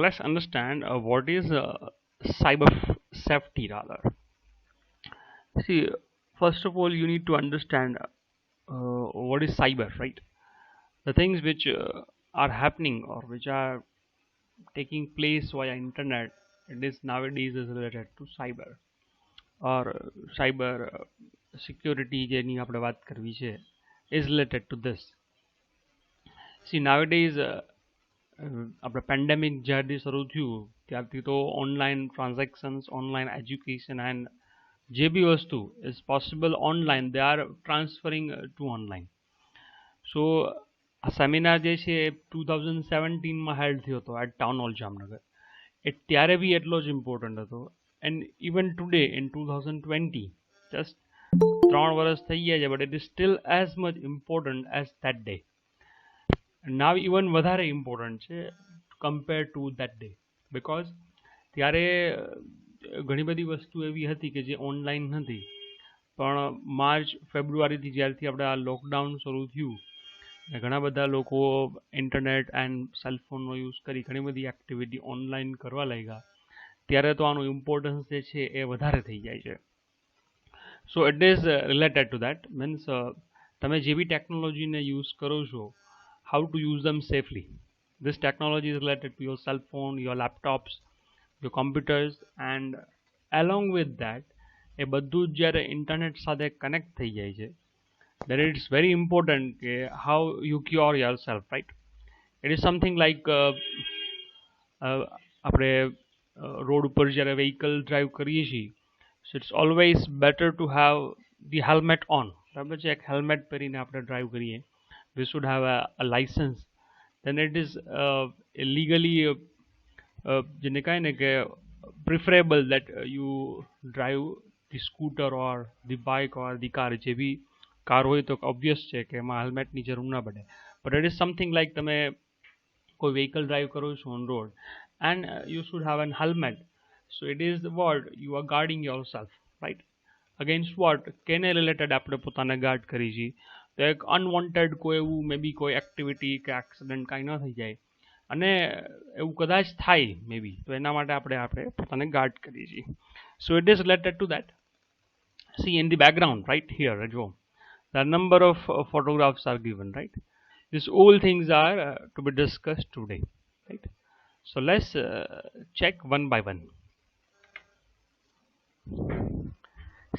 let's understand what is cyber safety rather. See, first of all, you need to understand what is cyber, right? The things which are happening or which are taking place via internet, it is nowadays is related to cyber or cyber security જેની આપણે વાત કરવી છે is related to this. See, nowadays આપણે pandemic જ્યારથી શરૂ થયું ત્યારથી તો online transactions online education and જે બી વસ્તુ is possible online they are transferring to online. So આ સેમિનાર જે છે એ 2017માં હેલ્ડ થયો હતો એટ ટાઉન હોલ જામનગર. એ ત્યારે બી એટલો જ ઇમ્પોર્ટન્ટ હતો and even today in 2020 just 3 વર્ષ થઈ ગયા છે but it is still as much important as that day. Now even વધારે ઇમ્પોર્ટન્ટ છે compare to that day because ત્યારે ઘણી બધી વસ્તુ એવી હતી કે જે ઓનલાઈન નથી પણ માર્ચ ફેબ્રુઆરીથી જ્યારથી આપણે આ લોકડાઉન શરૂ થયું ઘણા બધા લોકો ઇન્ટરનેટ એન્ડ સેલફોનનો યુઝ કરી ઘણી બધી એક્ટિવિટી ઓનલાઈન કરવા લાગ્યા ત્યારે તો આનું ઇમ્પોર્ટન્સ જે છે એ વધારે થઈ જાય છે. So it is related to that means તમે જે બી ટેકનોલોજીને યુઝ કરો છો how to use them safely. This technology is related to your cell phone, your laptops, your computers, and along with that એ બધું જ જ્યારે ઇન્ટરનેટ સાથે કનેક્ટ થઈ જાય છે then it's very important કે how you cure yourself, right? It is something like આપણે road ઉપર જ્યારે vehicle drive કરીએ છીએ so it's always better to have the helmet on. બરાબર છે, એક હેલ્મેટ પહેરીને આપણે ડ્રાઈવ કરીએ. We should have a license. Then it is legally જેને કહે ને કે preferable that you drive the scooter or the bike or the car. જે બી કાર હોય તો ઓબ્વિયસ છે કે એમાં હેલ્મેટની જરૂર ના પડે but it is something like તમે કોઈ vehicle drive કરો છો on road and you should have an helmet. So it is what you are guarding yourself, right? Against what? કેને રિલેટેડ આપણે પોતાને ગાર્ડ કરી છીએ તો એક અનવોન્ટેડ કોઈ એવું મે બી કોઈ એક્ટિવિટી કે એક્સિડન્ટ કાંઈ ન થઈ જાય અને એવું કદાચ થાય મે બી તો એના માટે આપણે પોતાને ગાર્ડ કરીએ છીએ. So it is related to that. See in the background right here જો the number of photographs are given, right? These all things are to be discussed today, right? So let's check one by one.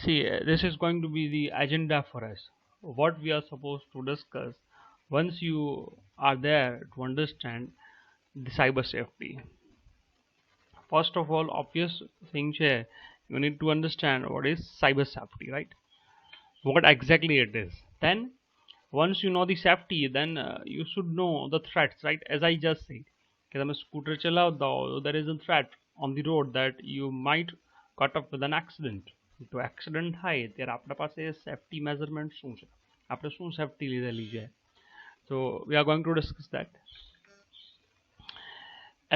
See, this is going to be the agenda for us. What we are supposed to discuss once you are there to understand the cyber safety. First of all, obvious thing here, you need to understand what is cyber safety, right? What exactly it is. Then once you know the safety, then you should know the threats, right? As I just said, કે તમે scooter ચલાવતા હો there is a threat on the road that you might cut up with an accident. તો accident થાય ત્યારે આપણા પાસે safety measurement શું છે, આપણે શું સેફટી લીધેલી છે. So we are going to discuss that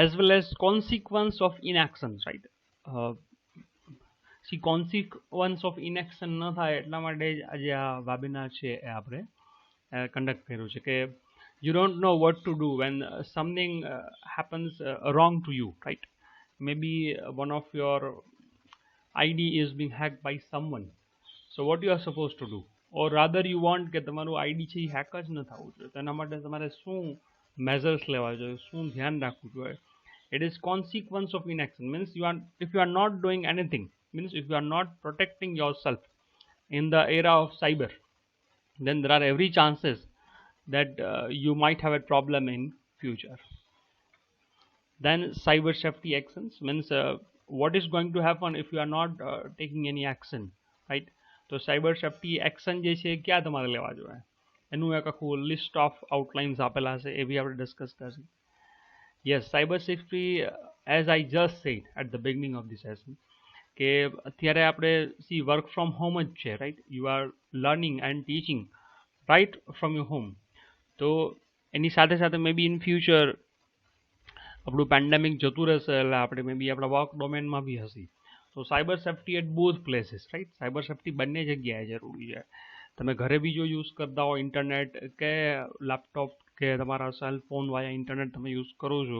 as well as consequence of inaction, right? See, consequence of inaction ન થાય એટલા માટે જ આજે આ વેબિનાર છે એ આપણે કંડક્ટ કર્યું છે કે you don't know what to do when something happens wrong to you, right? Maybe one of your ID is being hacked by someone. So what you are supposed to do? Or rather you want કે તમારું ID છે એ hack જ ન થવું જોઈએ તો એના માટે તમારે શું મેઝર્સ લેવા જોઈએ, શું ધ્યાન રાખવું જોઈએ? It is consequence of inaction means if you are not doing anything, means if you are not protecting yourself in the era of cyber, then there are every chances that you might have a problem in future. Then cyber safety actions means what is going to happen if you are not taking any action, right? તો cyber safety action જે છે ક્યાં તમારે લેવા જોઈએ એનું એક આખું લિસ્ટ ઓફ આઉટલાઇન્સ આપેલા છે એ બી આપણે ડિસ્કસ કરશું. Yes, cyber safety as I just said at the beginning of the session કે અત્યારે આપણે સી વર્ક ફ્રોમ હોમ જ છે, right? You are learning and teaching right from your home. તો એની સાથે સાથે મે બી ઇન ફ્યુચર આપણું પેન્ડેમિક જતું રહેશે એટલે આપણે મે બી આપણા વર્ક ડોમેનમાં બી હશે. તો cyber safety at both places, right? Cyber safety બંને જગ્યાએ જરૂરી છે. તમે ઘરે બી જો યુઝ કરતા હો ઇન્ટરનેટ કે લેપટોપ કે તમારા સેલ ફોન વાયા ઇન્ટરનેટ તમે યુઝ કરો છો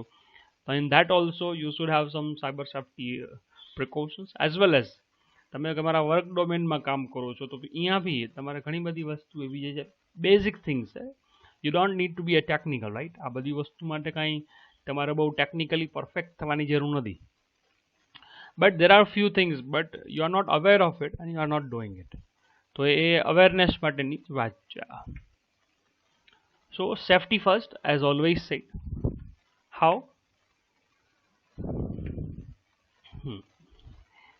So in that also you should have some cyber safety precautions, as well as તમે તમારા વર્ક ડોમેનમાં કામ કરો છો તો અહીંયા બી તમારે ઘણી બધી વસ્તુ એવી છે બેઝિક થિંગ્સ છે. You don't need to be a technical, right? આ બધી વસ્તુ માટે કાંઈ તમારે બહુ ટેકનિકલી પરફેક્ટ થવાની જરૂર નથી. But there are few things but you are not aware of it and you are not doing it. તો એ અવેરનેસ માટેની વાત છે. So safety first, as always said. How?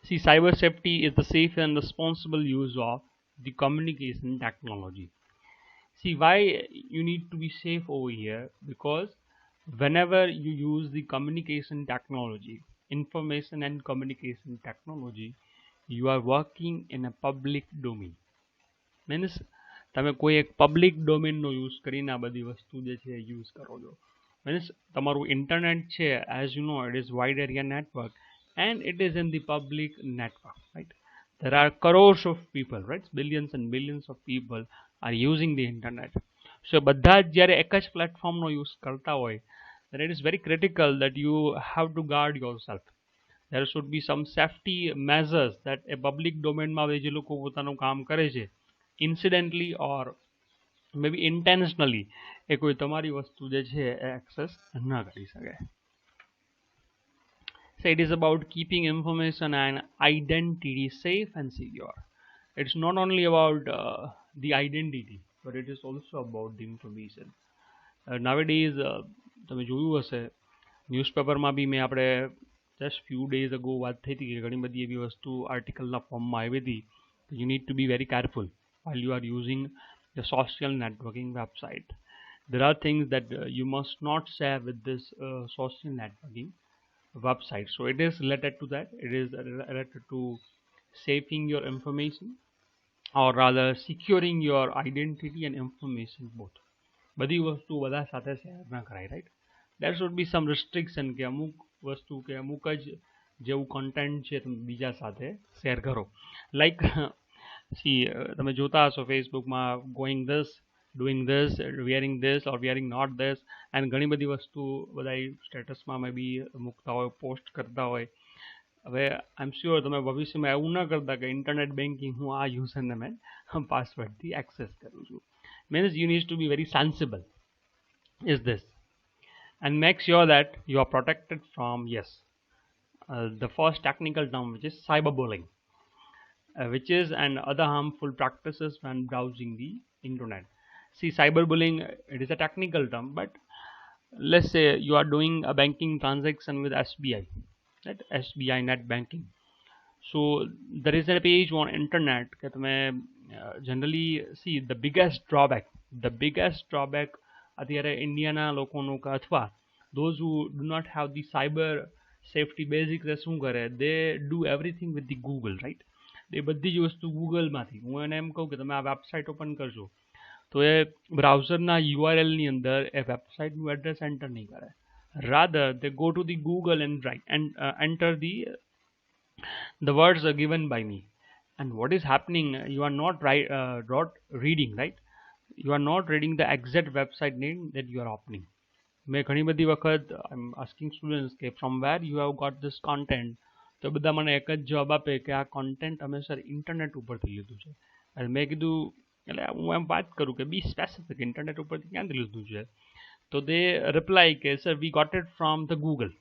See, cyber safety is the safe and responsible use of the communication technology. See, why you need to be safe over here? Because whenever you use the communication technology, information and communication technology, you are working in a public domain. Means તમે કોઈ એક public ડોમેનનો use કરીને આ બધી વસ્તુ જે છે use કરો છો. મીન્સ તમારું ઇન્ટરનેટ છે, as you know, it is wide area network and it is in the public network, right? There are crores of people, right? Billions and billions of people are using the internet. So બધા જ્યારે એક જ પ્લેટફોર્મનો use કરતા હોય, then it is very critical that you have to guard yourself. There should be some safety measures that a public domainમાં જે લોકો પોતાનું કામ કરે છે, incidentally or maybe intentionally એ કોઈ તમારી વસ્તુ જે છે એ એક્સેસ ન કરી શકે. So it is about keeping information and identity safe and secure. It's not only about the identity, but it is also about the information. Nowadays, તમે જોયું હશે ન્યૂઝપેપરમાં બી મેં આપણે જસ્ટ ફ્યુ ડેઝ અગો વાત થઈ હતી કે ઘણી બધી એવી વસ્તુ આર્ટિકલના ફોર્મમાં આવી હતી. You need to be very careful while you are using the social networking website. There are things that you must not share with this social networking website. So it is related to that. It is related to saving your information, or rather securing your identity and information both. બધી વસ્તુ બધા સાથે share ના કરાય, right? there should be some restriction કે અમુક વસ્તુ કે અમુક જ જેવું કન્ટેન્ટ છે તમે બીજા સાથે શેર કરો. લાઈક સી તમે જોતા હશો ફેસબુકમાં going this, doing this, wearing this or wearing not this, and ઘણી બધી વસ્તુ બધા સ્ટેટસમાં મે બી મૂકતા હોય, પોસ્ટ કરતા હોય. હવે આઈ એમ શ્યોર તમે ભવિષ્યમાં એવું ન કરતા કે ઇન્ટરનેટ બેન્કિંગ હું આ યુઝર નેમ પાસવર્ડથી એક્સેસ કરું છું. Means you need to be very sensible is this, and make sure that you are protected from, yes, the first technical term, which is cyberbullying, which is and other harmful practices when browsing the internet. See, cyberbullying, it is a technical term, but let's say you are doing a banking transaction with SBI, right? SBI net banking. So there is a page on internet that generally see the biggest drawback અત્યારે ઇન્ડિયાના લોકોનું અથવા those who do not have the cyber safety basics શું કરે, they do everything with the Google, right? એ બધી જ વસ્તુ ગૂગલમાંથી, હું એને એમ કહું કે તમે આ વેબસાઇટ ઓપન કરજો તો એ બ્રાઉઝરના યુઆરએલની અંદર એ વેબસાઇટનું એડ્રેસ એન્ટર નહીં કરે. rather they go to the Google and write and enter the words are given by me, and what is happening, you are not reading, right? You are not reading the exact website name that you are opening. મેં ઘણી બધી વખત I am asking students કે from where you have got this content, તો બધા મને એક જ જવાબ આપે કે આ કોન્ટેન્ટ અમે સર ઇન્ટરનેટ ઉપરથી લીધું છે. અને મેં કીધું, એટલે હું એમ વાત કરું કે બી સ્પેસિફિક, ઇન્ટરનેટ ઉપરથી ક્યાંથી લીધું છે? તો દે રિપ્લાય કે sir we got it from the Google.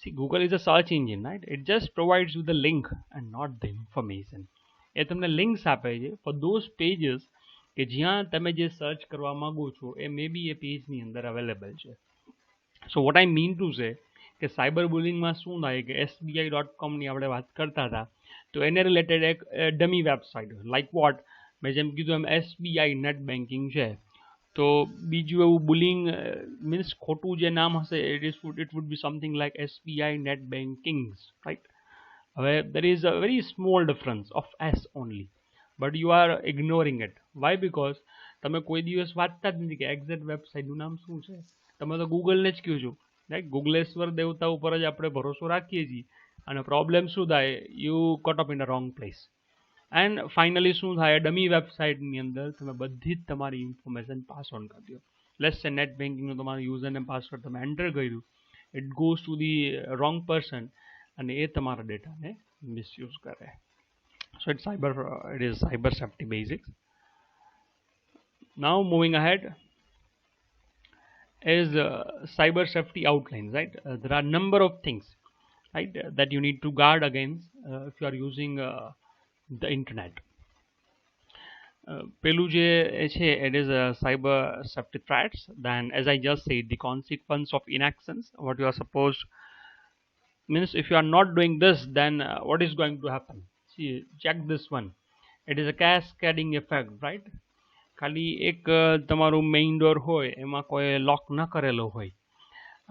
See, Google is a search engine, right? It just provides you the link and not the information. એ તમને લિંક્સ આપે છે for those pages કે જ્યાં તમે જે સર્ચ કરવા માંગો છો એ મે બી એ પેજની અંદર અવેલેબલ છે. So what I mean to say કે સાયબર બુલિંગમાં શું થાય કે SBI.comની આપણે વાત કરતા હતા તો એને રિલેટેડ એક ડમી વેબસાઇટ લાઈક વોટ, મેં જેમ કીધું એમ SBI નેટ બેન્કિંગ છે. તો બીજું એવું બુલિંગ મીન્સ ખોટું જે નામ હશે it would be something like SBI net bankings, right? હવે there is a very small difference of S only, but you are ignoring it. Why? Because તમે કોઈ દિવસ વાંચતા જ નથી કે એક્ઝેક્ટ વેબસાઇટનું નામ શું છે. તમે તો ગૂગલને જ કહો છો, રાઈટ? ગુગલેશ્વર દેવતા ઉપર જ આપણે ભરોસો રાખીએ છીએ અને પ્રોબ્લેમ શું થાય, you caught up in a wrong place. And finally શું થાય, ડમી વેબસાઇટની અંદર તમે બધી જ તમારી ઇન્ફોર્મેશન પાસ ઓન કરી દો. લેટ્સ સે નેટ બેન્કિંગનું તમારું યુઝર નેમ પાસવર્ડ તમે એન્ટર કર્યું, it goes to the wrong person and એ તમારા ડેટાને મિસયુઝ કરે. So it is cyber safety basics. Now moving ahead is cyber safety outlines, right? There are number of things, right, that you need to guard against if you are using the internet. પેલું જે છે it is cyber safety threats. Then as I just said, the consequence of inactions, what you are supposed, means if you are not doing this, then what is going to happen. See, check this one. It is a cascading effect, right? ખાલી એક તમારું main door હોય એમાં કોઈ લોક ન કરેલો હોય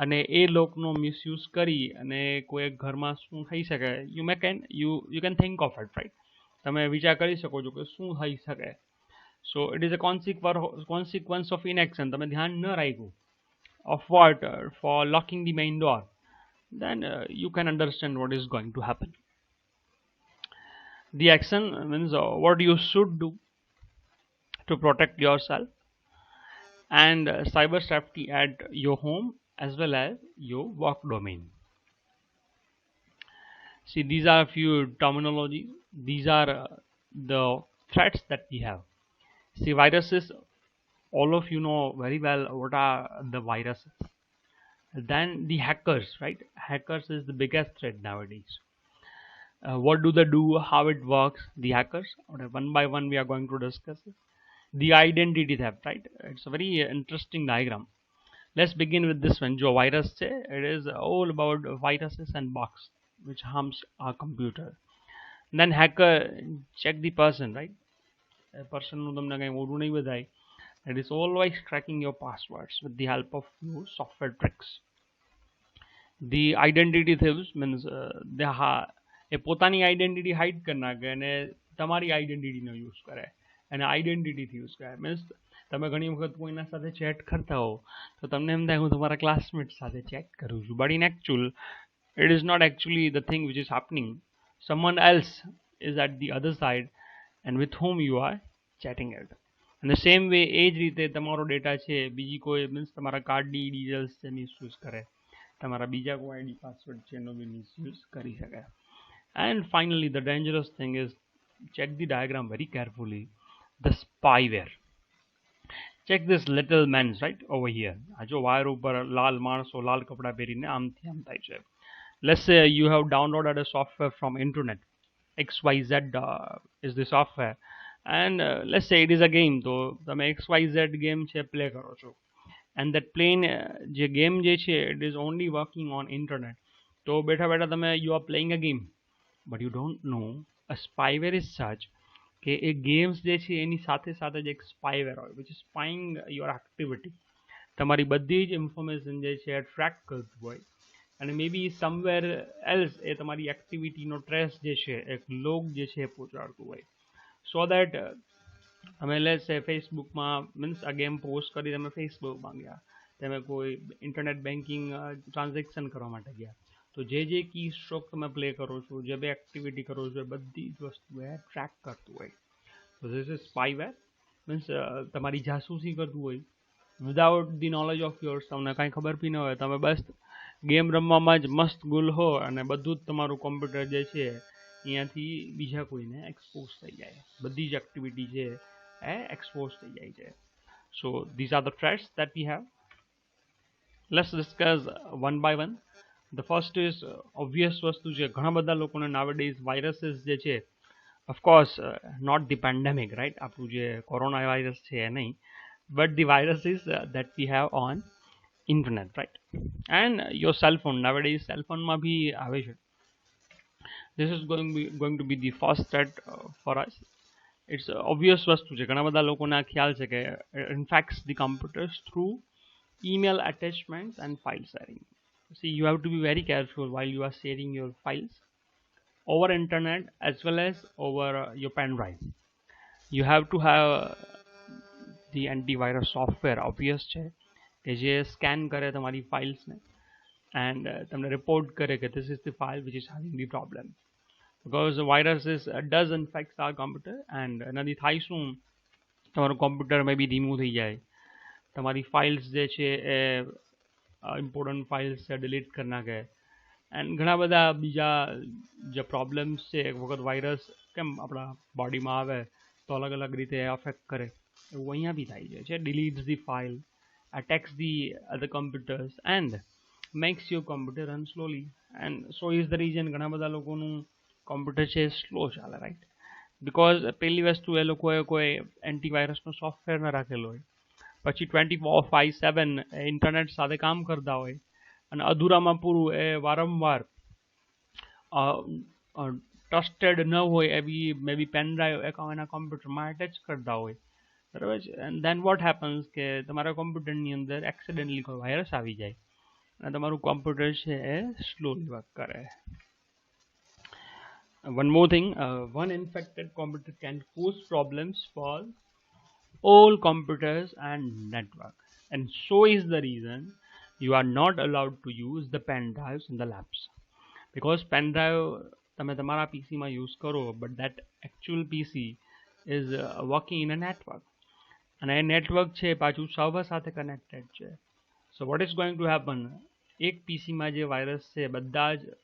અને એ લોકનો મિસયુઝ કરી અને કોઈ ઘરમાં શું થઈ શકે, you can think of it, right? તમે વિચાર કરી શકો છો કે શું થઈ શકે. So it is a consequence of inaction. તમે ધ્યાન ન રાખ્યું of what, for locking the main door, then you can understand what is going to happen. The action means what you should do to protect yourself and cyber safety at your home as well as your work domain. See, these are a few terminologies. These are the threats that we have. See, viruses, all of you know very well what are the viruses. Then the hackers, right? Hackers is the biggest threat nowadays. What do they do, how it works, the hackers. Okay, one by one we are going to discuss it. The identity theft, right? It's a very interesting diagram. Let's begin with this one. Jo virus che, it is all about viruses and bugs which harms our computer. Then hacker, check the person, right? A person nu તમને કઈ મોઢું નહીં બધાય. It is always tracking your passwords with the help of few software tricks. The identity thieves means એ પોતાની identity hide કરી નાખે અને તમારી આઈડેન્ટિટીનો યુઝ કરે અને આઈડેન્ટિટી થીવ્સ કહે. મીન્સ તમે ઘણી વખત કોઈના સાથે ચેટ કરતા હો તો તમને એમ થાય હું તમારા ક્લાસમેટ સાથે ચેટ કરું છું, but in actual it is not actually the thing which is happening. Someone else is at the other side and with whom you are chatting it. And the same way એ જ રીતે તમારો data છે બીજી કોઈ means તમારા કાર્ડની details છે misuse કરે, તમારા બીજા કોઈ આઈડી પાસવર્ડ છે એનો બી મિસયુઝ કરી શકે. And finally the dangerous thing is, check the diagram very carefully, the spyware. Check this little man's right over here. આ જો વાયર ઉપર લાલ માણસો લાલ કપડા પહેરીને આમથી આમ થાય છે. Let's say you have downloaded a software from internet. XYZ is the software, and let's say it is a game. તો તમે XYZ game છે પ્લે કરો છો, and that plain જે game જે છે it is only working on internet. તો બેઠા બેઠા તમે you are playing a game, but you don't know a spyware is such કે એ ગેમ્સ જે છે એની સાથે સાથે જ એક સ્પાઈવેર હોય which is spying your activity. તમારી બધી જ ઇન્ફોર્મેશન જે છે ટ્રેક કરતું હોય અને મે બી સમવેર એલ્સ એ તમારી એક્ટિવિટીનો ટ્રેસ જે છે એક લોગ જે છે એ પહોંચાડતું હોય. સો દેટ તમે લેટ્સ સે ફેસબુકમાં મીન્સ આ ગેમ પોસ્ટ કરી તમે ફેસબુકમાં ગયા, તમે કોઈ ઇન્ટરનેટ બેન્કિંગ ટ્રાન્ઝેક્શન કરવા માટે ગયા, તો જે કી સ્ટ્રોક તમે પ્લે કરો છો, જે બી એક્ટિવિટી કરો છો એ બધી જ વસ્તુ એ ટ્રેક કરતું હોય. તો ધીસ ઇઝ સ્પાઈવેર. મીન્સ તમારી જાસૂસી કરતું હોય without the knowledge of yours. તમને કાંઈ ખબર બી ન હોય, તમે બસ ગેમ રમવામાં જ મસ્ત ગુલ હો અને બધું જ તમારું કોમ્પ્યુટર જે છે અહીંયાથી બીજા કોઈને એક્સપોઝ થઈ જાય, બધી જ એક્ટિવિટી છે એ એક્સપોઝ થઈ જાય છે. So these are the threats that we have. Let's discuss one by one. The first is obvious વસ્તુ છે, ઘણા બધા લોકોને નાવેડેઝ વાયરસીસ જે છે, of course not the pandemic right, આપણું જે કોરોના વાયરસ છે એ નહીં, but the viruses that we have on internet, right? And your cell phone, nowadays cell phone ma bhi ave છે. This is going to be the first threat for us. It's obvious vastu છે, ઘણા બધા લોકોને આ ખ્યાલ છે કે infects the computers through email attachments and file sharing. See, you have to be very careful while you are sharing your files over internet as well as over your pen drive. You have to have the antivirus software obvious છે કે જે scan કરે તમારી ફાઇલ્સને and તમને report કરે કે this is the file which is having the problem, because the viruses does infect our computer and એનાથી થાય શું, તમારું કોમ્પ્યુટર મે બી ધીમું થઈ જાય, તમારી ફાઇલ્સ જે છે એ ઇમ્પોર્ટન્ટ ફાઇલ્સ છે ડિલીટ કરી નાખે એન્ડ ઘણા બધા બીજા જે પ્રોબ્લેમ્સ છે એક વખત વાયરસ કેમ આપણા બોડીમાં આવે તો અલગ અલગ રીતે અફેક્ટ કરે એવું અહીંયા બી થાય છે deletes the file attacks the other computers and makes your computer run slowly and so is the reason ઘણા બધા લોકોનું કોમ્પ્યુટર છે સ્લો ચાલે રાઈટ બિકોઝ પહેલી વસ્તુ એ લોકોએ કોઈ એન્ટીવાયરસનો સોફ્ટવેર ન રાખેલો હોય પછી 24/7 ઇન્ટરનેટ સાથે કામ કરતા હોય અને અધૂરામાં પૂરું એ વારંવાર ટ્રસ્ટેડ ન હોય એવી મે બી પેન ડ્રાઈવ એના કોમ્પ્યુટરમાં એટેચ કરતા હોય બરાબર છે એન્ડ દેન વોટ હેપન્સ કે તમારા કોમ્પ્યુટરની અંદર એક્સિડેન્ટલી કોઈ વાયરસ આવી જાય અને તમારું કોમ્પ્યુટર છે એ સ્લોલી વર્ક કરે one more thing one infected computer can cause problems for all computers and network and so is the reason you are not allowed to use the pen drives in the labs because pen drive તમે તમારા પીસીમાં use કરો but that actual PC is working in a network અને એ network છે પાછું server સાથે connected છે so what is going to happen એક પીસીમાં જે વાયરસ છે બધા જ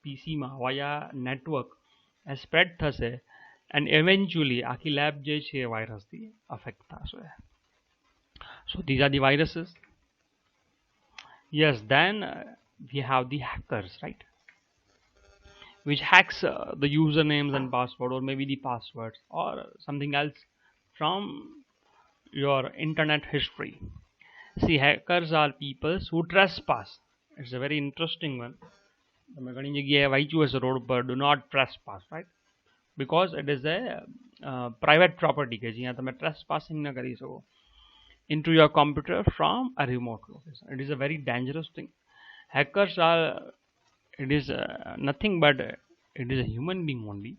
પીસીમાં વાયા નેટવર્ક એ સ્પ્રેડ થશે એન્ડ ઇવેન્ચ્યુઅલી આખી લેબ જે છે એ વાયરસથી અફેક્ટ થશે so these are the viruses yes then we have the hackers right which hacks the usernames and password or maybe the passwords or something else from your internet history. See, hackers are people who trespass. It's a very interesting one. તમે ઘણી જગ્યાએ વાંચ્યું હશે road પર do not trespass, right? Because it is a private property કે જ્યાં તમે trespassing ન કરી શકો into your computer from a remote location. It is a very dangerous thing. Hackers are, it is nothing but it is a human being only,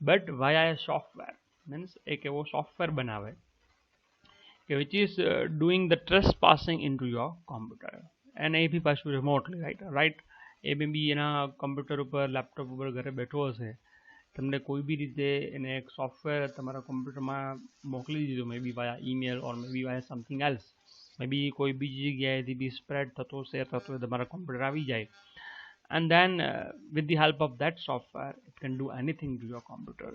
but via a software. Means એક એવો software બનાવે which is doing the trespassing into your computer and એ બી પાછું remotely right એ બી એના computer ઉપર laptop ઉપર ઘરે બેઠો હશે તમને કોઈ બી રીતે એને એક સોફ્ટવેર તમારા કોમ્પ્યુટરમાં મોકલી દીધો મે બી વાયા ઈમેલ ઓર મે બી વાયા સમથિંગ એલ્સ મે બી કોઈ બીજી જગ્યાએથી બી સ્પ્રેડ થતો શેર થતો હોય તમારા કોમ્પ્યુટર આવી જાય and then with the help of that software it can do anything to your computer.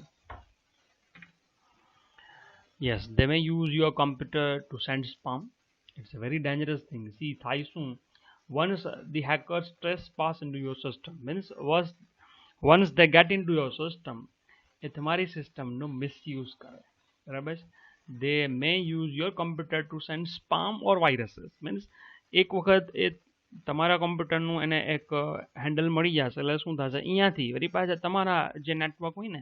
Yes, they may use your computer to send spam. It's a very dangerous thing. See, Thaisun, once the hackers trespass into your system, means once they get into your system, it તમારી system no misuse કરે બરાબર they may use your computer to send spam or viruses. means એક વખત એ તમારા કોમ્પ્યુટરનું એને એક handle મળી જશે એટલે શું થશે અહીંયાથી વળી પાછા તમારા જે નેટવર્ક હોય ને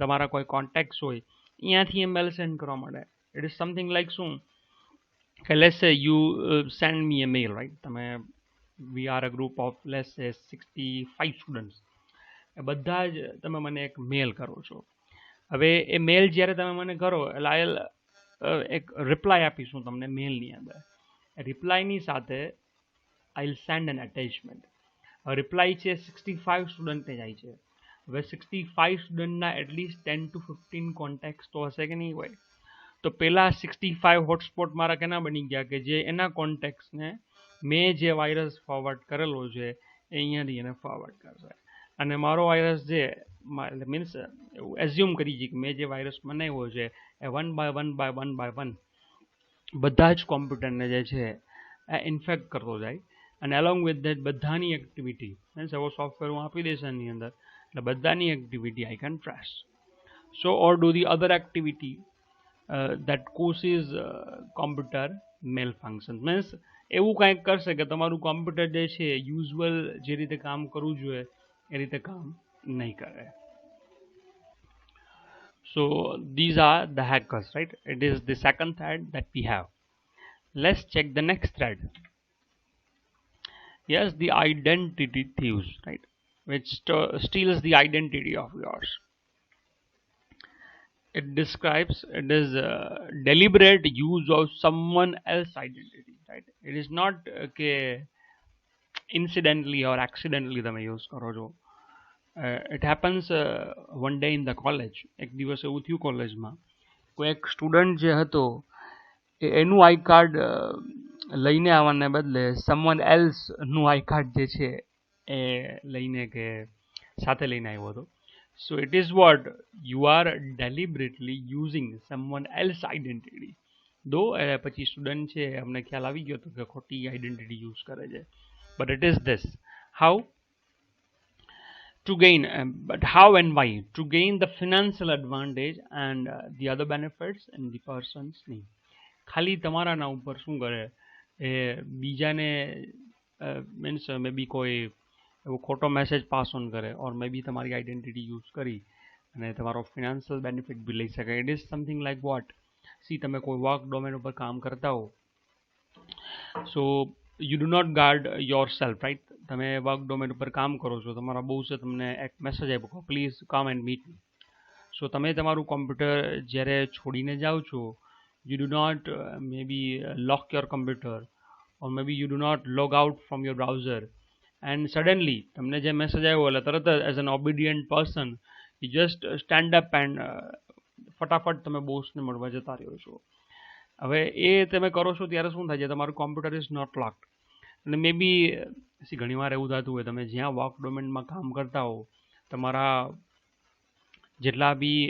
તમારા કોઈ કોન્ટેક્ટ્સ હોય અહીંયાથી એ મેલ સેન્ડ કરવા માટે ઇટ ઇઝ સમથિંગ લાઈક શું કે let's say you send me a mail right તમે we are a group of let's say 65 students એ બધા જ તમે મને એક મેલ કરો છો હવે એ મેલ જ્યારે તમે મને કરો એટલે એક રિપ્લાય આપીશું તમને મેલની અંદર રિપ્લાયની સાથે I'll send an attachment. Reply છે 65 સ્ટુડન્ટને જાય છે હવે 65 સ્ટુડન્ટના એટલીસ્ટ 10 to 15 કોન્ટેક્ટ્સ તો હશે કે નહીં હોય તો પેલા 65 હોટસ્પોટ મારા કેના બની ગયા કે જે એના કોન્ટેક્ટ્સને મેં જે વાયરસ ફોરવર્ડ કરેલો છે એ અહીંયાથી એને ફોરવર્ડ કરશે અને મારો વાયરસ જે મીન્સ એવું એઝ્યુમ કરી છે કે મેં જે વાયરસ બનાવ્યો છે એ 1 by 1 બધા જ કોમ્પ્યુટરને જે છે એ ઇન્ફેક્ટ કરતો જાય and along with that બધાની એક્ટિવિટી મીન્સ એવો સોફ્ટવેર હું આપી દઈશ એની અંદર એટલે બધાની activity I can trace so or do the other activity that causes computer malfunction means એવું કંઈક કરશે કે તમારું કોમ્પ્યુટર જે છે યુઝ્યુઅલ જે રીતે કામ કરવું જોઈએ એ રીતે કામ નહીં કરે so these are the hackers right it is the second threat that we have let's check the next threat. Yes, the identity thieves, right? Which steals the identity of yours. It describes it is deliberate use of someone else's identity, right? It is not incidentally or accidentally તમે use કરો છો. It happens one day in the college. એક દિવસ એવું થયું કોલેજમાં કોઈ એક સ્ટુડન્ટ જે હતો એનું આઈ કાર્ડ લઈને આવવાને બદલે સમવન એલ્સ નું આઈ કાર્ડ જે છે એ લઈને કે સાથે લઈને આવ્યો હતો. So it is what you are deliberately using someone else identity. દો પછી સ્ટુડન્ટ છે અમને ખ્યાલ આવી ગયો હતો કે ખોટી આઈડેન્ટિટી યુઝ કરે છે. But it is this how to gain but how and why to gain the financial advantage and the other benefits in the person's name. ખાલી તમારાના ઉપર શું કરે એ બીજાને મીન્સ મે બી કોઈ એવો ખોટો મેસેજ પાસ ઓન કરે ઓર મે બી તમારી આઈડેન્ટિટી યુઝ કરી અને તમારો ફિનાન્શિયલ બેનિફિટ બી લઈ શકે. It is something like what see તમે કોઈ વર્ક ડોમેન ઉપર કામ કરતા હો so you do not guard yourself right. તમે વર્ક ડોમેન ઉપર કામ કરો છો તમારા બોસે તમને એક મેસેજ આપ્યો please come and meet me. So તમે તમારું કોમ્પ્યુટર જ્યારે છોડીને જાઓ છો you do not maybe lock your computer or maybe you do not log out from your browser and suddenly તમને જે મેસેજ આવ્યો એટલે તરત જ as an obedient person you just stand up and ફટાફટ તમે બોસને મળવા જતા રહ્યો છો. હવે એ તમે કરો છો ત્યારે શું થાય છે તમારું કોમ્પ્યુટર ઇઝ નોટ લોક્ડ અને મે બી ઘણી વાર એવું થતું હોય તમે જ્યાં વર્ક ડોમેનમાં કામ કરતા હો તમારા જેટલા બી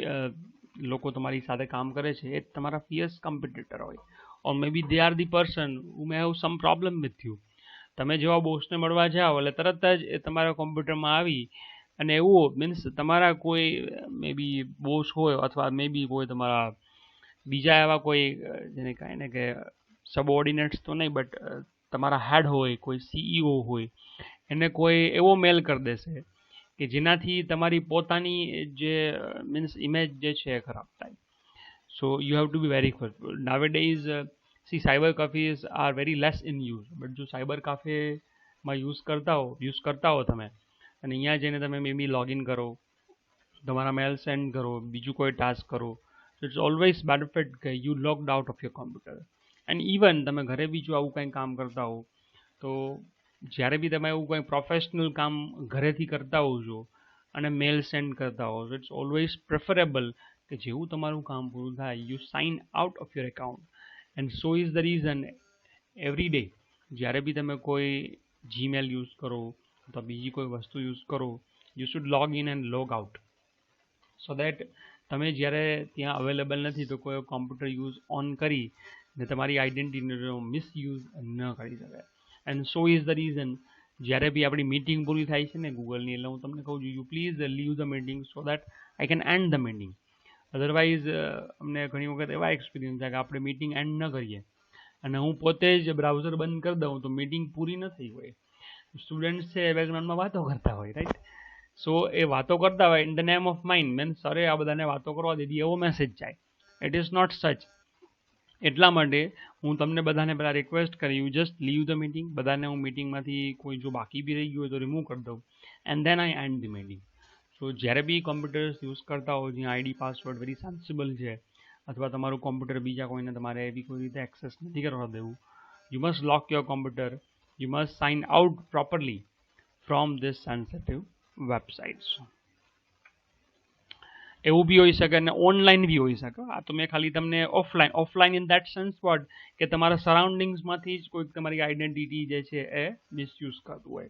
લોકો તમારી સાથે કામ કરે છે એ તમારા ફિયર્સ કોમ્પિટિટર હોય or may be they are the person who may have some problem with you. તમે જેવા બોસને મળવા જાઓ એટલે તરત જ એ તમારા કોમ્પ્યુટરમાં આવી અને એવું મીન્સ તમારા કોઈ મે બી બોસ હોય અથવા મે બી કોઈ તમારા બીજા એવા કોઈ જેને કહે ને કે સબઓર્ડિનેટ્સ તો નહીં બટ તમારા હેડ હોય કોઈ સીઈઓ હોય એને કોઈ એવો મેલ કરી દેશે કે જેનાથી તમારી પોતાની જે મીન્સ ઇમેજ જે છે એ ખરાબ થાય. So you have to be very careful. Nowadays see cyber cafes are very less in use but જો સાયબર કાફેમાં યુઝ કરતા હો તમે અને અહીંયા જઈને તમે મે બી લોગિન કરો તમારા મેલ સેન્ડ કરો બીજું કોઈ ટાસ્ક કરો ઇટ્સ ઓલવેઝ બેનિફિટ કે you logged out of your computer. And even તમે ઘરે બી જો આવું કંઈ કામ કરતા હો તો જ્યારે બી તમે એવું કોઈ પ્રોફેશનલ કામ ઘરેથી કરતા હોવ છો અને મેલ સેન્ડ કરતા હો ઇટ્સ ઓલવેઝ પ્રેફરેબલ કે જેવું તમારું કામ પૂરું થાય you sign out of your account. And so is the reason every day જ્યારે બી તમે કોઈ જીમેલ યુઝ કરો અથવા બીજી કોઈ વસ્તુ યુઝ કરો you should log in and log out so that તમે જ્યારે ત્યાં અવેલેબલ નથી તો કોઈ કોમ્પ્યુટર યુઝ ઓન કરી ને તમારી આઈડેન્ટિટીનો મિસયુઝ ન કરી શકે. And so is the reason જ્યારે બી આપણી મીટિંગ પૂરી થાય છે ને ગૂગલની એટલે હું તમને કહું છું you please leave the meeting so that I can end the meeting. Otherwise અમને ઘણી વખત એવા એક્સપિરિયન્સ છે કે આપણે મીટિંગ એન્ડ ન કરીએ અને હું પોતે જ બ્રાઉઝર બંધ કરી દઉં તો મીટિંગ પૂરી ન થઈ હોય. સ્ટુડન્ટ્સ છે બેકગ્રાઉન્ડમાં વાતો કરતા હોય રાઈટ. સો એ વાતો કરતા હોય in the name of mind means સરે આ બધાને વાતો કરવા દીધી એવો મેસેજ જાય. ઇટ ઇઝ નોટ સચ. એટલા માટે હું તમને બધાને પહેલાં રિક્વેસ્ટ કરી you just leave the meeting. બધાને હું મીટિંગમાંથી કોઈ જો બાકી બી રહી ગયું હોય તો રિમૂવ કરી દઉં and then I end the meeting. So જ્યારે બી કોમ્પ્યુટર્સ યુઝ કરતા હો જ્યાં આઈડી પાસવર્ડ વેરી સેન્સિબલ છે અથવા તમારું કોમ્પ્યુટર બીજા કોઈને તમારે એવી કોઈ રીતે એક્સેસ નથી કરવા દેવું you must lock your computer. You must sign out properly from this sensitive websites. એવું બી હોઈ શકે અને ઓનલાઈન બી હોઈ શકે. આ તો મેં ખાલી તમને offline in that sense what કે તમારા સરાઉન્ડિંગ્સમાંથી જ કોઈક તમારી આઈડેન્ટિટી જે છે એ મિસયુઝ કરતું હોય.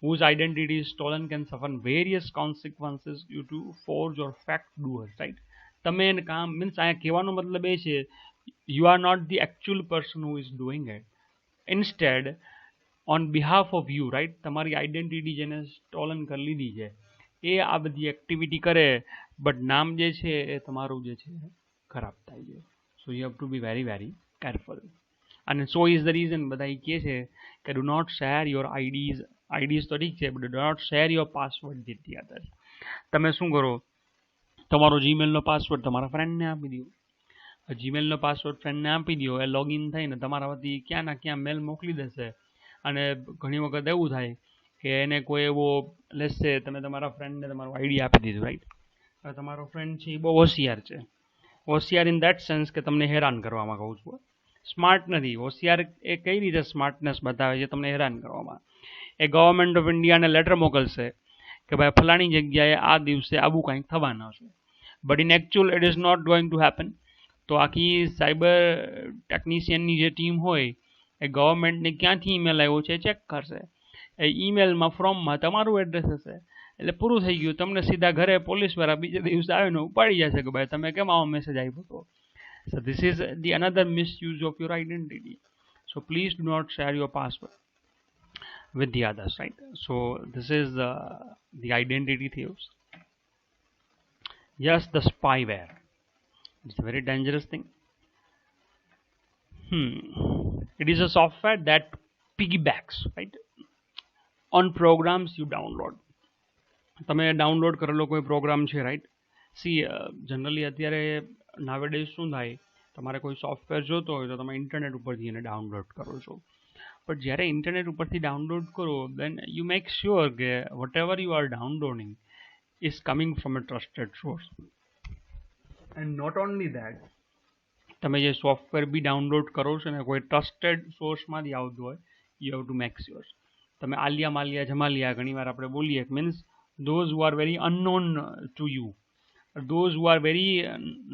whose identity is stolen can suffer various consequences due to forged or fact doers, right? તમે કામ મીન્સ અહીંયા કહેવાનો મતલબ એ છે you are not the actual person who is doing it. Instead on behalf of you right તમારી identity જેને stolen કરી લીધી છે એ આ બધી એક્ટિવિટી કરે બટ નામ જે છે એ તમારું જે છે ખરાબ થાય છે. So you have to be very very careful. અને સો ઇઝ ધ રીઝન બધા કહે છે કે do not share your IDs તો ઠીક છે but do not share your password with the others. તમે શું કરો તમારો જીમેલનો પાસવર્ડ તમારા ફ્રેન્ડને આપી દો. જીમેલનો પાસવર્ડ ફ્રેન્ડને આપી દો એ લોગિન થઈને તમારા વતી ક્યાં ના ક્યાં મેલ મોકલી દેશે. અને ઘણી વખત એવું થાય કે એને કોઈ એવો લેશે તમે તમારા ફ્રેન્ડને તમારું આઈડી આપી દીધું રાઈટ. હવે તમારો ફ્રેન્ડ છે એ બહુ હોશિયાર છે. હોશિયાર ઇન દેટ સેન્સ કે તમને હેરાન કરવામાં કહું છું. સ્માર્ટ નથી. હોશિયાર એ કઈ રીતે સ્માર્ટનેસ બતાવે છે તમને હેરાન કરવામાં. એ ગવર્મેન્ટ ઓફ ઇન્ડિયાને લેટર મોકલશે કે ભાઈ ફલાણી જગ્યાએ આ દિવસે આવું કંઈક થવાનું છે but in actual it is not going to happen. તો આખી સાયબર ટેકનિશિયનની જે ટીમ હોય એ ગવર્મેન્ટને ક્યાંથી ઈમેલ આવ્યો છે ચેક કરશે. એ ઈમેલમાં ફોર્મમાં તમારું એડ્રેસ હશે એટલે પૂરું થઈ ગયું. તમને સીધા ઘરે પોલીસવાળા બીજે દિવસે આવીને ઉપાડી જશે કે ભાઈ તમે કેમ આવો મેસેજ આપ્યો હતો. So this is the another misuse of your identity. So please do not share your password with the others, right? So this is the identity thieves. Yes, the spyware. It's a very dangerous thing. It is a software that piggybacks, right, on programs you download. તમે download કરેલો કોઈ programme છે, right. C generally અત્યારે નાવેડેઝ શું થાય, તમારે કોઈ software જોતો હોય તો તમે ઇન્ટરનેટ ઉપરથી એને ડાઉનલોડ કરો છો. બટ જ્યારે ઇન્ટરનેટ ઉપરથી ડાઉનલોડ કરો દેન યુ મેક શ્યોર કે whatever you are downloading is coming from a trusted source. And not only that, તમે જે સોફ્ટવેર બી ડાઉનલોડ કરો છો ને કોઈ ટ્રસ્ટેડ સોર્સમાંથી આવતું હોય, you have to make sure. તમે આલિયા માલિયા જમાલિયા ઘણીવાર આપણે બોલીએ, means those who are very unknown to you, those who are very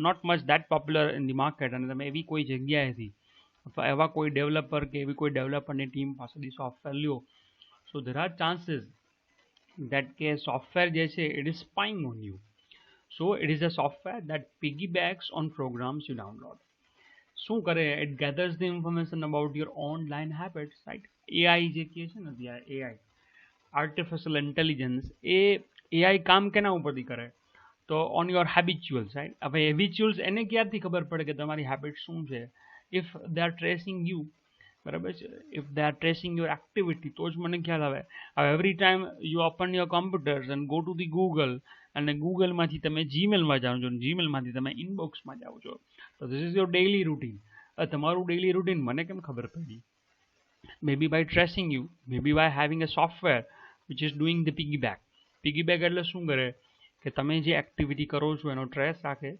not much that popular in the market, અને તમે એવી કોઈ જગ્યાએથી અથવા એવા કોઈ ડેવલપર કે એવી કોઈ ડેવલપરની ટીમ પાસેથી સોફ્ટવેર લ્યો, સો there are chances that કે સોફ્ટવેર જે છે it is spying on you. So it is a software that piggybacks on programs you download. શું કરે, it gathers the information about your online habits, right? AI જે કહે છે ને AI artificial intelligence, એ AI કામ કેના ઉપરથી કરે તો ઓન યોર હેબિચ્યુઅલ્સ, રાઈટ. હવે હેબિચ્યુઅલ્સ એને ક્યારથી ખબર પડે કે તમારી હેબિટ શું છે? If they are tracing you, બરાબર છે, if they are tracing your activity, તો જ મને ખ્યાલ આવે. હવે every time you open your computers and go to the Google, અને ગૂગલમાંથી તમે જીમેલમાં જાઓ છો, જીમેલમાંથી તમે ઇનબોક્સમાં જાઓ છો, તો this is your daily routine. તમારું ડેઇલી રૂટીન મને કેમ ખબર પડી? Maybe by tracing you, maybe by having a software which is doing the piggyback. Piggyback એટલે શું કરે કે તમે જે એક્ટિવિટી કરો છો એનો ટ્રેસ રાખે,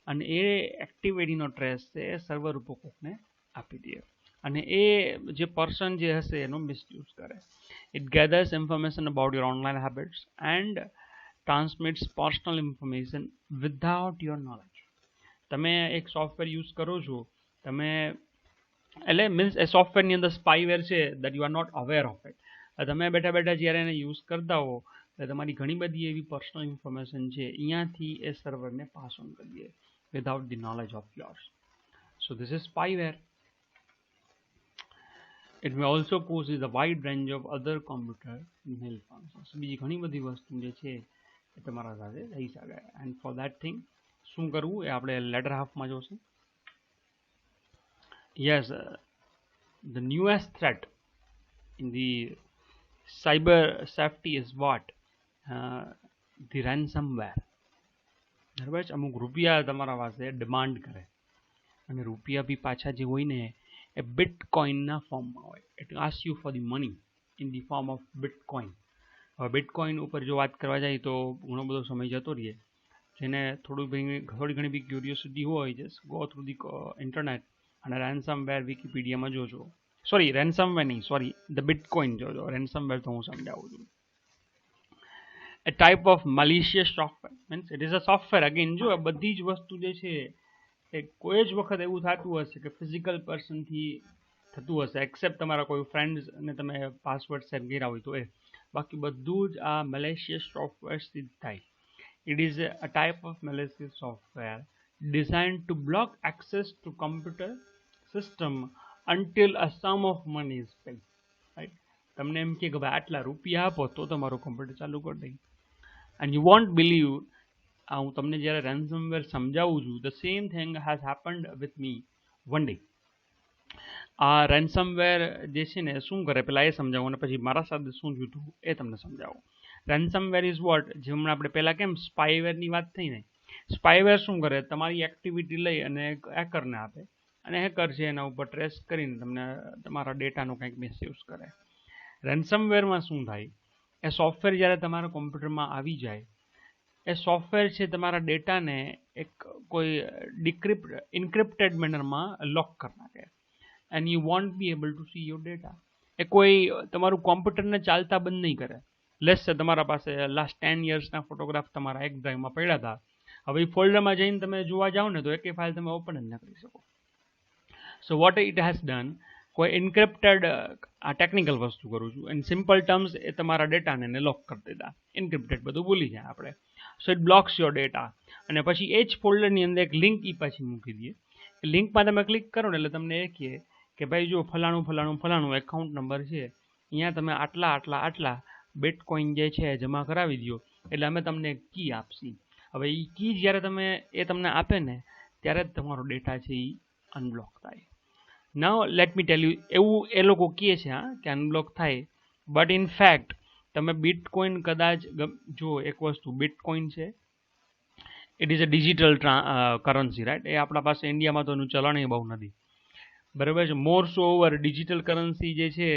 અને એ એક્ટિવિટીનો ટ્રેસ છે એ સર્વર ઉપર કોકને આપી દે, અને એ જે પર્સન જે હશે એનો મિસયુઝ કરે. It gathers information about your online habits and transmits personal information without your knowledge. તમે એક સોફ્ટવેર યુઝ કરો છો, તમે એટલે મીન્સ એ સોફ્ટવેરની અંદર સ્પાઈવેર છે that you are not aware of it. તમે બેઠા બેઠા જ્યારે એને યુઝ કરતા હો એટલે તમારી ઘણી બધી એવી પર્સનલ ઇન્ફોર્મેશન છે અહીંયાથી એ સર્વરને પાસ ઓન કરી દે without the knowledge of yours. So this is spyware. It may also cause a wide range of other computer malfunctions. બીજી ઘણી બધી વસ્તુ જે છે એ તમારા સાથે થઈ શકે. એન્ડ ફોર દેટ થિંગ શું કરવું એ આપણે લેટર હાફમાં જોશું. Yes, the newest threat in the cyber safety is what? The ransomware. બરાબર છે, અમુક રૂપિયા તમારા પાસે ડિમાન્ડ કરે, અને રૂપિયા બી પાછા જે હોય ને એ બિટકોઇનના ફોર્મમાં હોય. It ask you for the money in the form of bitcoin. હવે બિટકોઇન ઉપર જો વાત કરવા જાય તો ઘણો બધો સમય જતો રહે. જેને થોડી ઘણી બી ક્યુરિયોસિટી હોય, just go through the internet અને રેન્સમવેર વિકીપીડિયામાં જોજો. સોરી, રેન્સમવેર નહીં, સોરી, ધ બિટકોઇન જોજો. રેન્સમવેર તો હું સમજાવું છું. A type of malicious software, means it is a software. Again જો આ બધી જ વસ્તુ જે છે એ કોઈ જ વખત એવું થતું હશે કે ફિઝિકલ પર્સનથી થતું હશે, એક્સેપ્ટ તમારા કોઈ ફ્રેન્ડ્સ અને તમે પાસવર્ડ સેટ કર્યા હોય તો એ. બાકી બધું જ આ મલેશિયસ સોફ્ટવેરથી જ થાય. It is a type of malicious software designed to block access to computer system until a sum of money is paid. Right? તમને એમ કે ભાઈ આટલા રૂપિયા આપો તો તમારું કમ્પ્યુટર ચાલુ કરી દે. And you won't believe, હું તમને જ્યારે ransomware સમજાવું છું, the same thing has happened with me one day. આ ransomware જે છે ને શું કરે પેલા એ સમજાવું, અને પછી મારા સાથે શું થયું હતું એ તમને સમજાવું. ransomware is what, જે હમણાં આપણે પહેલાં કેમ સ્પાઈવેરની વાત થઈ ને, સ્પાઈવેર શું કરે, તમારી એક્ટિવિટી લઈ અને હેકરને આપે, અને હેકર છે એના ઉપર ટ્રેસ કરીને તમને તમારા ડેટાનો કંઈક મિસયુઝ કરે. રેન્સમવેરમાં શું થાય, એ સોફ્ટવેર જ્યારે તમારા કોમ્પ્યુટરમાં આવી જાય, એ સોફ્ટવેર છે તમારા ડેટાને એક કોઈ ઇન્ક્રિપ્ટેડ મેનરમાં લોક કરી નાખે, and you won't be able to see your data. એ કોઈ તમારું કોમ્પ્યુટરને ચાલતા બંધ નહીં કરે. લેસ છે તમારા પાસે લાસ્ટ 10 યર્સના ફોટોગ્રાફ તમારા એક ડ્રાઈવમાં પડ્યા હતા, હવે એ ફોલ્ડરમાં જઈને તમે જોવા જાઓ ને તો એક ફાઇલ તમે ઓપન જ ના કરી શકો. So what it has done, કોઈ એન્ક્રિપ્ટેડ આ ટેકનિકલ વસ્તુ કરું છું એન્ડ સિમ્પલ ટર્મ્સ એ તમારા ડેટાને એને લોક કરી દીધા. એન્ક્રિપ્ટેડ બધું ભૂલી જાય આપણે. So it blocks your data. અને પછી એ જ ફોલ્ડરની અંદર એક લિંક એ પાછી મૂકી દઈએ. લિંકમાં તમે ક્લિક કરો ને એટલે તમને એ કહે કે ભાઈ જો ફલાણું ફલાણું ફલાણું એકાઉન્ટ નંબર છે, અહીંયા તમે આટલા બિટકોઈન જે છે જમા કરાવી દો એટલે અમે તમને એક કી આપશી. હવે એ કી જ્યારે તમે એ તમને આપે ને ત્યારે જ તમારો ડેટા છે એ અનબ્લોક થાય. નાઉ લેટ મી ટેલ યુ, એવું એ લોકો કહે છે કે અનબ્લોક થાય, બટ ઇન ફેક્ટ તમે બિટકોઈન કદાચ જો એક વસ્તુ બિટકોઈન છે, it is a digital currency, right? એ આપણા પાસે ઇન્ડિયામાં તો એનું ચલણ એ બહુ નથી, બરાબર છે. મોર સો ઓવર ડિજિટલ કરન્સી જે છે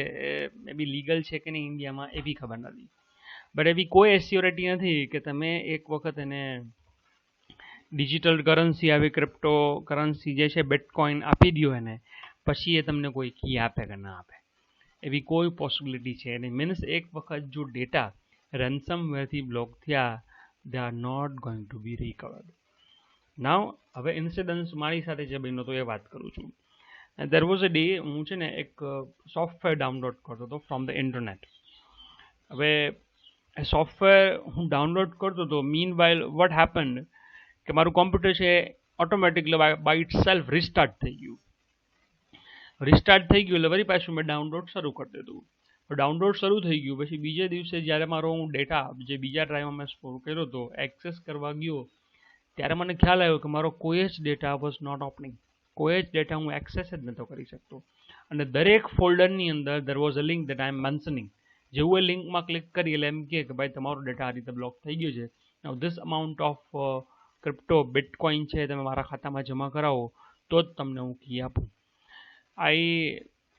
એ બી લીગલ છે કે નહીં ઇન્ડિયામાં એ બી ખબર નથી. બટ એવી કોઈ એસ્યોરિટી નથી કે તમે એક વખત એને ડિજિટલ કરન્સી આવી ક્રિપ્ટો કરન્સી જે છે બિટકોઈન આપી દો એને પછી એ તમને કોઈ કી આપે કે ના આપે, એવી કોઈ પોસિબિલિટી છે નહીં. મીન્સ એક વખત જો ડેટા રેન્સમવેરથી બ્લોક થયા, they are not going to be recovered. નાવ હવે ઇન્સિડન્સ મારી સાથે જે બન્યો તો એ વાત કરું છું. દેર વોઝ અ ડે, હું છે ને એક સોફ્ટવેર ડાઉનલોડ કરતો હતો ફ્રોમ ધ ઇન્ટરનેટ. હવે એ સોફ્ટવેર હું ડાઉનલોડ કરતો હતો, મીન વાઇલ વોટ હેપન્ડ કે મારું કોમ્પ્યુટર છે automatically by itself restart થઈ ગયું. રિસ્ટાર્ટ થઈ ગયું એટલે વળી પાછું મેં ડાઉનલોડ શરૂ કરી દીધું. ડાઉનલોડ શરૂ થઈ ગયું પછી બીજે દિવસે જ્યારે મારો હું ડેટા જે બીજા ડ્રાઈવમાં મેં સ્ટોર કર્યો હતો એક્સેસ કરવા ગયો ત્યારે મને ખ્યાલ આવ્યો કે મારો કોઈ જ ડેટા વોઝ નોટ ઓપનિંગ. કોઈ જ ડેટા હું એક્સેસ જ નહોતો કરી શકતો. અને દરેક ફોલ્ડરની અંદર there was a link that I am mentioning. જેવું એ લિંકમાં ક્લિક કરી એટલે એમ કહે કે ભાઈ તમારો ડેટા આ રીતે બ્લોક થઈ ગયો છે. Now this amount of crypto bitcoin છે તમે મારા ખાતામાં જમા કરાવો તો જ તમને હું કી આપું. આઈ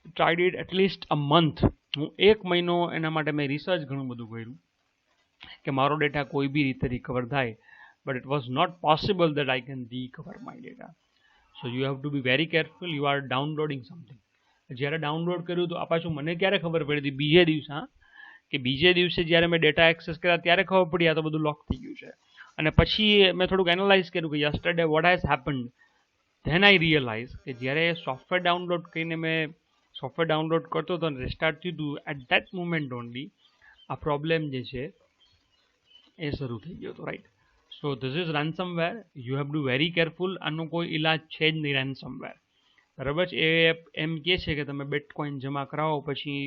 tried it at least a month. હું 1 મહિનો એના માટે મેં રિસર્ચ ઘણું બધું કર્યું કે મારો ડેટા કોઈ બી રીતે રિકવર થાય, but it was not possible that I can recover my data. So you have to be very careful. You are downloading something. જ્યારે ડાઉનલોડ કર્યું તો આ પાછું મને ક્યારે ખબર પડી હતી? બીજે દિવસે. કે બીજે દિવસે જ્યારે મેં ડેટા એક્સેસ કર્યા ત્યારે ખબર પડી આ તો બધું લોક થઈ ગયું છે. અને પછી મેં થોડુંક એનાલાઇઝ કર્યું કે yesterday what has happened. Then I realise કે જ્યારે સોફ્ટવેર ડાઉનલોડ કરીને મેં સોફ્ટવેર ડાઉનલોડ કરતો હતો અને રિસ્ટાર્ટ થયું હતું એટ દેટ મુમેન્ટ ઓનલી આ પ્રોબ્લેમ જે છે એ શરૂ થઈ ગયો હતો, right? So this is ransomware. You have two very careful. આનો કોઈ ઇલાજ છે જ નહીં રેન્સમવેર, બરાબર છે. એ એમ કહે છે કે તમે બિટકોઈન જમા કરાવો પછી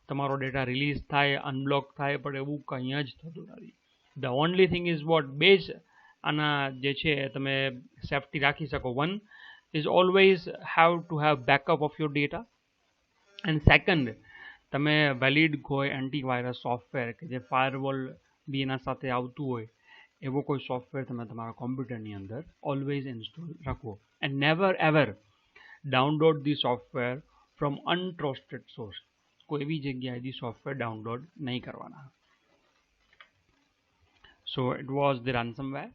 તમારો ડેટા રિલીઝ થાય, અનબ્લોક થાય, પણ એવું કંઈ જ થતું નથી. The only thing is what base આના જે છે તમે સેફ્ટી રાખી શકો. One is always have to have backup of your data. And second, તમે વેલિડ કોઈ એન્ટીવાયરસ સોફ્ટવેર કે જે ફાયરવોલ બી એના સાથે આવતું હોય એવો કોઈ સોફ્ટવેર તમે તમારા કોમ્પ્યુટરની અંદર ઓલવેઝ ઇન્સ્ટોલ રાખો. And never ever download the software from untrusted source. કોઈ એવી જગ્યાએથી સોફ્ટવેર ડાઉનલોડ નહીં કરવાના. So it was the ransomware.